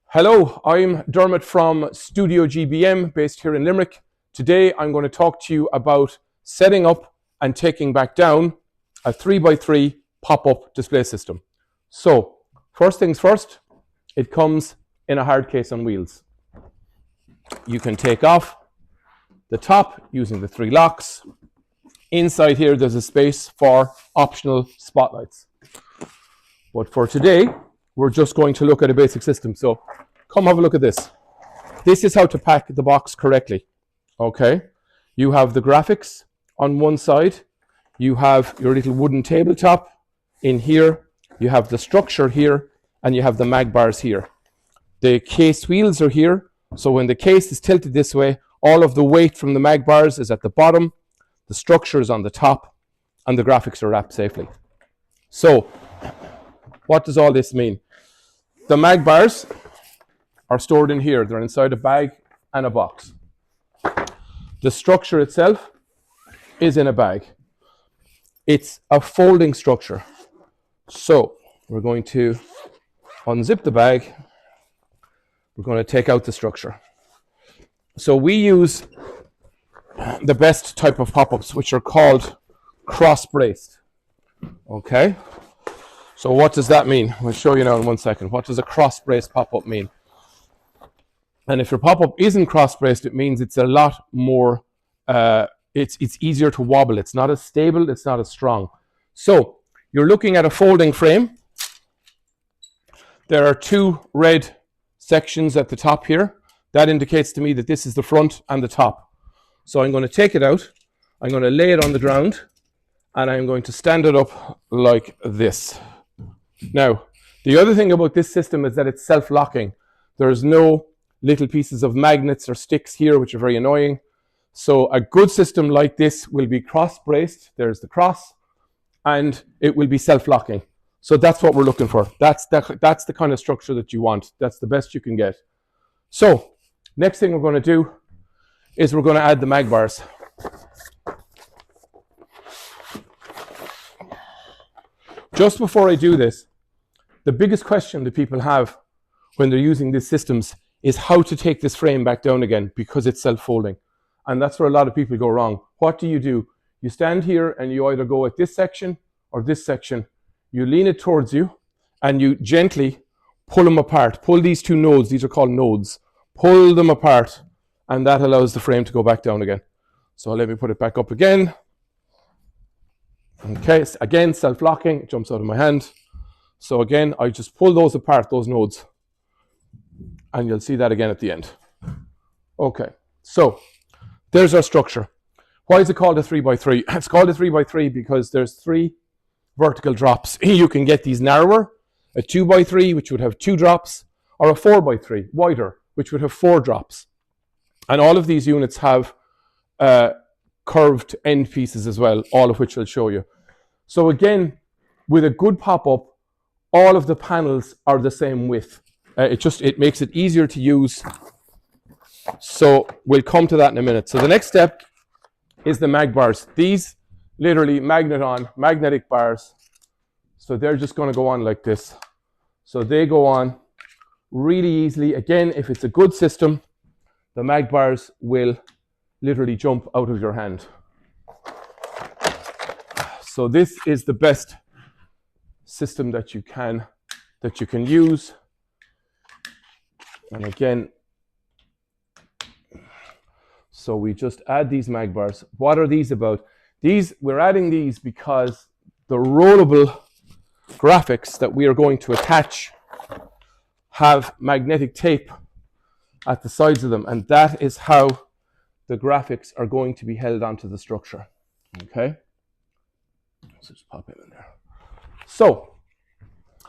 Hello, I'm Dermot from Studio GBM based here in Limerick. Today I'm going to talk to you about setting up and taking back down a 3x3 pop-up display system. So, first things first, it comes in a hard case on wheels. You can take off the top using the 3 locks. Inside here there's a space for optional spotlights. But for today, we're just going to look at a basic system. So come have a look at this. This is how to pack the box correctly. Okay. You have the graphics on one side. You have your little wooden tabletop in here. You have the structure here. And you have the mag bars here. The case wheels are here. So when the case is tilted this way, all of the weight from the mag bars is at the bottom. The structure is on the top. And the graphics are wrapped safely. So what does all this mean? The mag bars are stored in here. They're inside a bag and a box. The structure itself is in a bag. It's a folding structure. So we're going to unzip the bag. We're going to take out the structure. So we use the best type of pop-ups, which are called cross-braced. Okay? So what does that mean? I'll show you now in 1 second. What does a cross-braced pop-up mean? And if your pop-up isn't cross-braced, it means it's a lot more, it's easier to wobble. It's not as stable, it's not as strong. So you're looking at a folding frame. There are 2 red sections at the top here. That indicates to me that this is the front and the top. So I'm going to take it out. I'm going to lay it on the ground. And I'm going to stand it up like this. Now, the other thing about this system is that it's self-locking. There's no little pieces of magnets or sticks here, which are very annoying. So a good system like this will be cross-braced. There's the cross. And it will be self-locking. So that's what we're looking for. That's the kind of structure that you want. That's the best you can get. So, next thing we're going to do is we're going to add the mag bars. Just before I do this, the biggest question that people have when they're using these systems is how to take this frame back down again because it's self-folding. And that's where a lot of people go wrong. What do? You stand here and you either go at this section or this section. You lean it towards you and you gently pull them apart. Pull these 2 nodes, these are called nodes. Pull them apart and that allows the frame to go back down again. So let me put it back up again. Okay, again, self-locking, it jumps out of my hand. So again, I just pull those apart, those nodes. And you'll see that again at the end. Okay, so there's our structure. Why is it called a 3x3? It's called a 3x3 because there's 3 vertical drops. You can get these narrower, a 2x3, which would have 2 drops, or a 4x3, wider, which would have 4 drops. And all of these units have curved end pieces as well, all of which I'll show you. So again, with a good pop-up, all of the panels are the same width. It makes it easier to use. So we'll come to that in a minute. So the next step is the mag bars. These literally magnetic bars. So they're just going to go on like this. So they go on really easily. Again, if it's a good system, the mag bars will literally jump out of your hand. So this is the best system that you can use. And again, so we just add these mag bars. What are these about? We're adding these because the rollable graphics that we are going to attach have magnetic tape at the sides of them, and that is how the graphics are going to be held onto the structure. Okay? So just pop it in there. So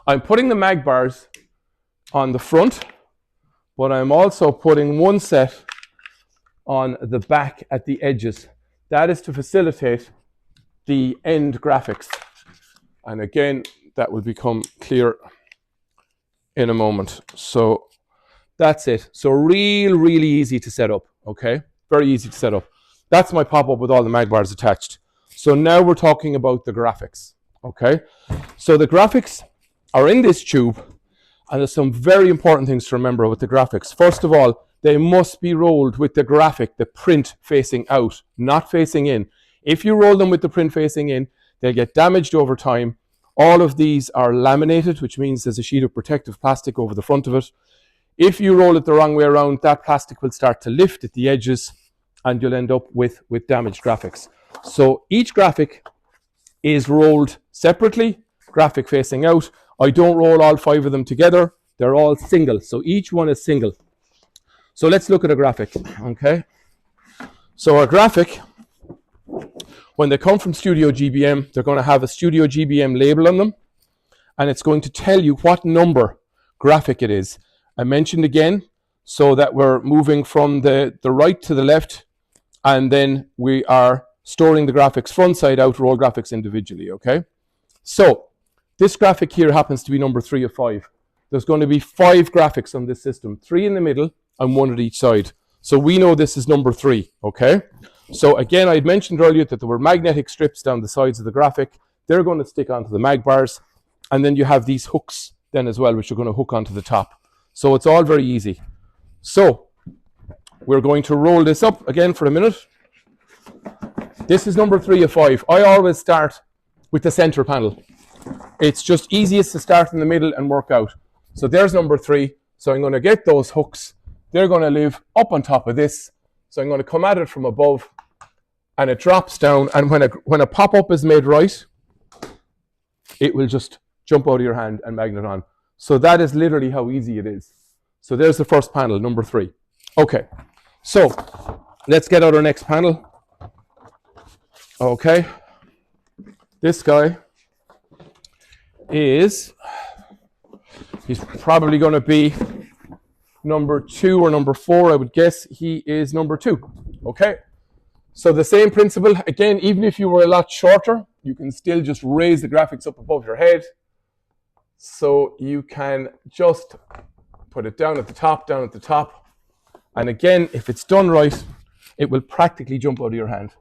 I'm putting the mag bars on the front, but I'm also putting 1 set on the back at the edges. That is to facilitate the end graphics. And again, that will become clear in a moment. So that's it. So really easy to set up, okay? Very easy to set up. That's my pop-up with all the mag bars attached. So now we're talking about the graphics, okay? So the graphics are in this tube, And there's some very important things to remember with the graphics. First of all, they must be rolled with the graphic, the print facing out, not facing in. If you roll them with the print facing in, they'll get damaged over time. All of these are laminated, which means there's a sheet of protective plastic over the front of it. If you roll it the wrong way around, that plastic will start to lift at the edges and you'll end up with damaged graphics. So each graphic is rolled separately, graphic facing out. I don't roll all 5 of them together. They're all single. So each one is single. So let's look at a graphic, okay? So a graphic, when they come from Studio GBM, they're going to have a Studio GBM label on them, and it's going to tell you what number graphic it is. I mentioned again, so that we're moving from the right to the left, and then we are storing the graphics front side out, roll graphics individually, okay? So this graphic here happens to be number 3 of 5. There's going to be 5 graphics on this system, 3 in the middle and 1 at each side. So we know this is number 3, okay? So again, I had mentioned earlier that there were magnetic strips down the sides of the graphic. They're going to stick onto the mag bars. And then you have these hooks then as well, which are going to hook onto the top. So it's all very easy. So we're going to roll this up again for a minute. This is number 3 of 5. I always start with the center panel. It's just easiest to start in the middle and work out. So there's number 3. So I'm going to get those hooks. They're going to live up on top of this. So I'm going to come at it from above, and it drops down. And when a pop-up is made right, it will just jump out of your hand and magnet on. So that is literally how easy it is. So there's the first panel, number 3. Okay, so let's get out our next panel. Okay, this guy he's probably going to be number 2 or number 4, I would guess. He is number 2. Okay, so the same principle. Again, even if you were a lot shorter, you can still just raise the graphics up above your head. So you can just put it down at the top. And again, if it's done right, it will practically jump out of your hand.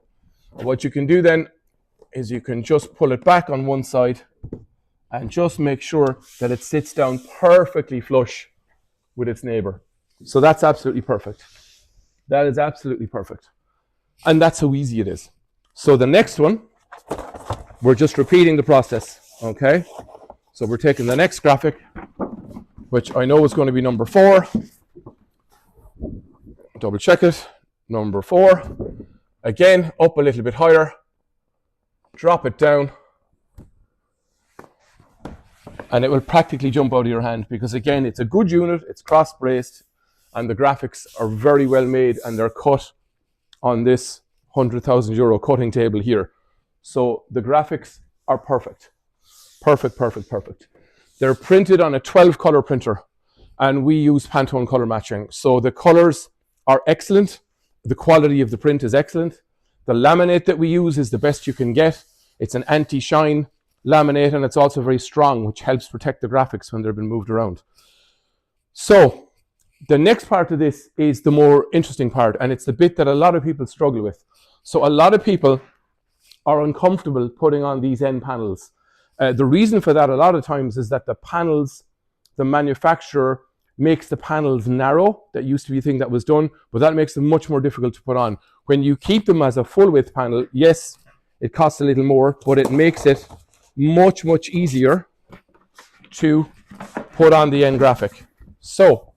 What you can do then is you can just pull it back on one side and just make sure that it sits down perfectly flush with its neighbor. So that's absolutely perfect. That is absolutely perfect. And that's how easy it is. So the next one, we're just repeating the process, okay? So we're taking the next graphic, which I know is going to be number 4. Double check it. Number 4. Again, up a little bit higher. Drop it down. And it will practically jump out of your hand because, again, it's a good unit, it's cross-braced, and the graphics are very well made, and they're cut on this €100,000 cutting table here. So the graphics are perfect. Perfect. They're printed on a 12-color printer, and we use Pantone color matching. So the colors are excellent. The quality of the print is excellent. The laminate that we use is the best you can get. It's an anti-shine laminate, and it's also very strong, which helps protect the graphics when they've been moved around. So the next part of this is the more interesting part, and it's the bit that a lot of people struggle with. So a lot of people are uncomfortable putting on these end panels. The reason for that a lot of times is that the panels, the manufacturer makes the panels narrow. That used to be a thing that was done, but that makes them much more difficult to put on. When you keep them as a full width panel, yes, it costs a little more, but it makes it much easier to put on the end graphic. So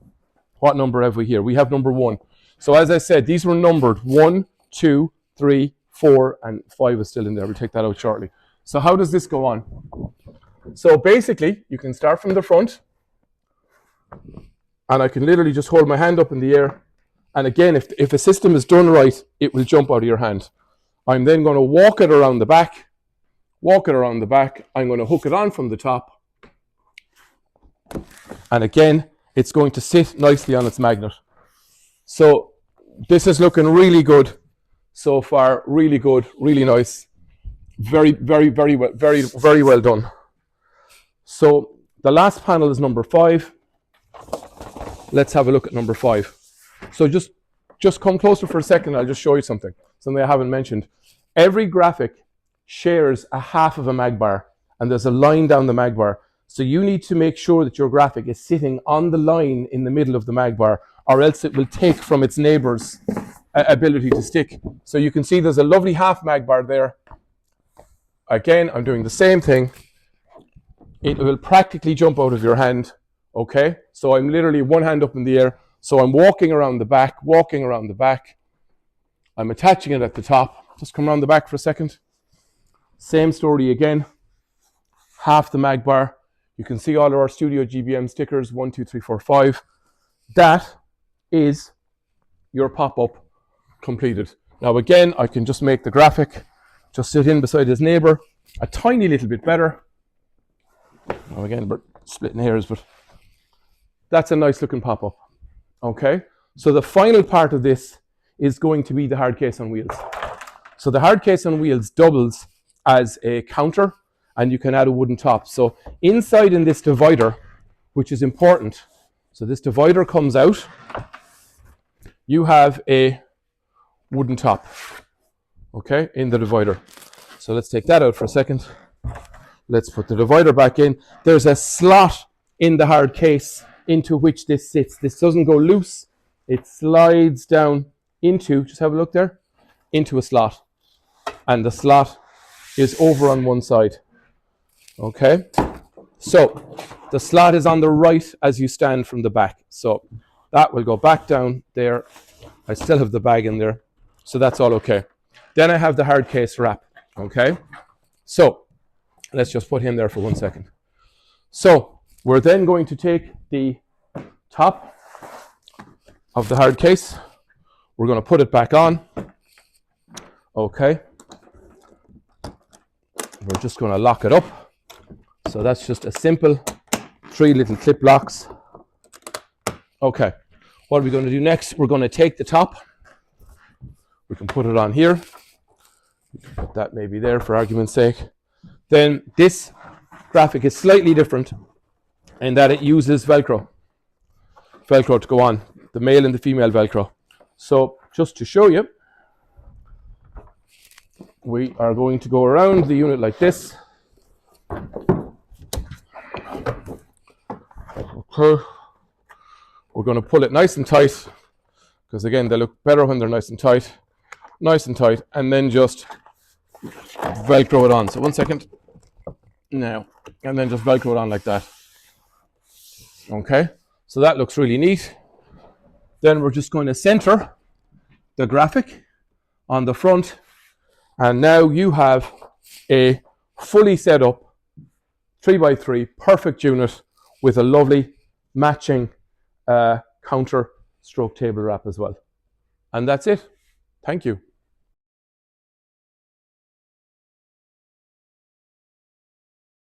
what number have we here? We have number 1. So as I said, these were numbered 1, 2, 3, 4, and 5 is still in there. We'll take that out shortly. So how does this go on? So basically, you can start from the front, and I can literally just hold my hand up in the air. And again, if a system is done right, it will jump out of your hand. I'm then going to walk it around the back. I'm going to hook it on from the top. And again, it's going to sit nicely on its magnet. So this is looking really good so far. Really good, really nice. Very well done. So the last panel is number 5. Let's have a look at number 5. So just come closer for a second. I'll just show you something I haven't mentioned. Every graphic shares a half of a mag bar, and there's a line down the mag bar. So you need to make sure that your graphic is sitting on the line in the middle of the mag bar, or else it will take from its neighbor's ability to stick. So you can see there's a lovely half mag bar there. Again, I'm doing the same thing. It will practically jump out of your hand, okay? So I'm literally one hand up in the air. So I'm walking around the back. I'm attaching it at the top. Just come around the back for a second. Same story again. Half the mag bar. You can see all of our Studio GBM stickers, 1, 2, 3, 4, 5. That is your pop-up completed. Now again, I can just make the graphic just sit in beside his neighbor a tiny little bit better. Now again, we're splitting hairs, but that's a nice looking pop-up. Okay, so the final part of this is going to be the hard case on wheels. So the hard case on wheels doubles as a counter, and you can add a wooden top. So inside in this divider, which is important, so this divider comes out, you have a wooden top, okay, in the divider. So let's take that out for a second. Let's put the divider back in. There's a slot in the hard case into which this sits. This doesn't go loose. It slides down into, just have a look there, into a slot. And the slot is over on one side. Okay? So the slot is on the right as you stand from the back. So that will go back down there. I still have the bag in there. So that's all okay. Then I have the hard case wrap. Okay? So let's just put him there for 1 second. So we're then going to take the top of the hard case. We're going to put it back on. Okay. We're just going to lock it up. So that's just a simple 3 little clip locks. Okay. What are we going to do next? We're going to take the top. We can put it on here. We can put that maybe there for argument's sake. Then this graphic is slightly different in that it uses Velcro to go on, the male and the female Velcro. So just to show you, we are going to go around the unit like this. Okay. We're going to pull it nice and tight, because again, they look better when they're nice and tight, and then just Velcro it on. So 1 second. Now, and then just Velcro it on like that. Okay, so that looks really neat. Then we're just going to center the graphic on the front, and now you have a fully set up 3x3 perfect unit with a lovely matching counter stroke table wrap as well. And that's it. Thank you.